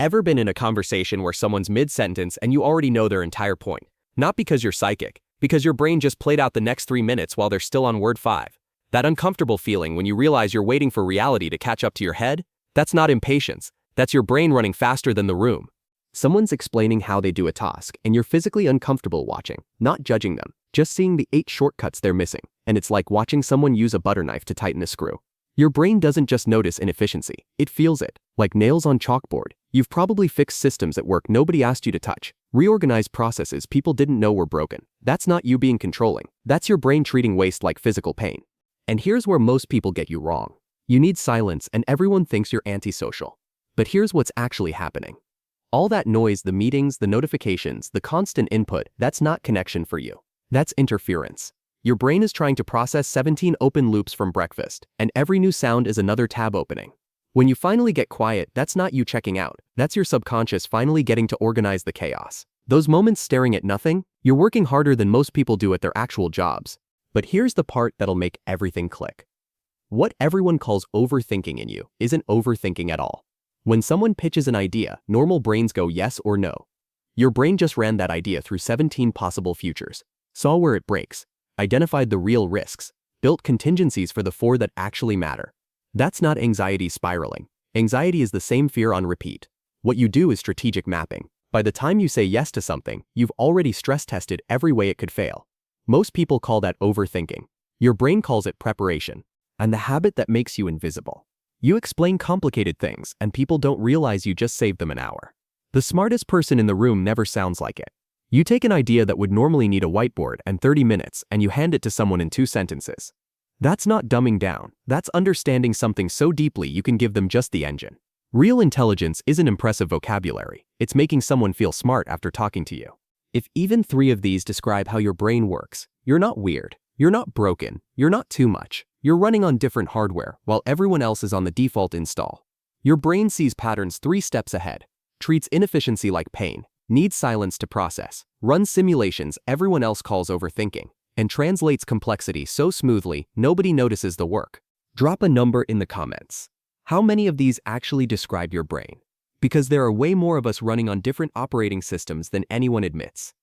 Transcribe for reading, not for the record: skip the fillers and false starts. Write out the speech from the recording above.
Ever been in a conversation where someone's mid-sentence and you already know their entire point? Not because you're psychic, because your brain just played out the next 3 minutes while they're still on word 5. That uncomfortable feeling when you realize you're waiting for reality to catch up to your head? That's not impatience. That's your brain running faster than the room. Someone's explaining how they do a task, and you're physically uncomfortable watching, not judging them, just seeing the 8 shortcuts they're missing, and it's like watching someone use a butter knife to tighten a screw. Your brain doesn't just notice inefficiency, it feels it, like nails on chalkboard. You've probably fixed systems at work nobody asked you to touch, reorganized processes people didn't know were broken. That's not you being controlling, that's your brain treating waste like physical pain. And here's where most people get you wrong. You need silence and everyone thinks you're antisocial. But here's what's actually happening. All that noise, the meetings, the notifications, the constant input, that's not connection for you. That's interference. Your brain is trying to process 17 open loops from breakfast, and every new sound is another tab opening. When you finally get quiet, that's not you checking out, that's your subconscious finally getting to organize the chaos. Those moments staring at nothing, you're working harder than most people do at their actual jobs. But here's the part that'll make everything click. What everyone calls overthinking in you isn't overthinking at all. When someone pitches an idea, normal brains go yes or no. Your brain just ran that idea through 17 possible futures, saw where it breaks, identified the real risks, built contingencies for the 4 that actually matter. That's not anxiety spiraling. Anxiety is the same fear on repeat. What you do is strategic mapping. By the time you say yes to something, you've already stress tested every way it could fail. Most people call that overthinking. Your brain calls it preparation. And the habit that makes you invisible. You explain complicated things, and people don't realize you just saved them an hour. The smartest person in the room never sounds like it. You take an idea that would normally need a whiteboard and 30 minutes, and you hand it to someone in 2 sentences. That's not dumbing down, that's understanding something so deeply you can give them just the engine. Real intelligence isn't impressive vocabulary, it's making someone feel smart after talking to you. If even 3 of these describe how your brain works, you're not weird, you're not broken, you're not too much. You're running on different hardware while everyone else is on the default install. Your brain sees patterns 3 steps ahead, treats inefficiency like pain, needs silence to process, runs simulations everyone else calls overthinking, and translates complexity so smoothly nobody notices the work. Drop a number in the comments. How many of these actually describe your brain? Because there are way more of us running on different operating systems than anyone admits.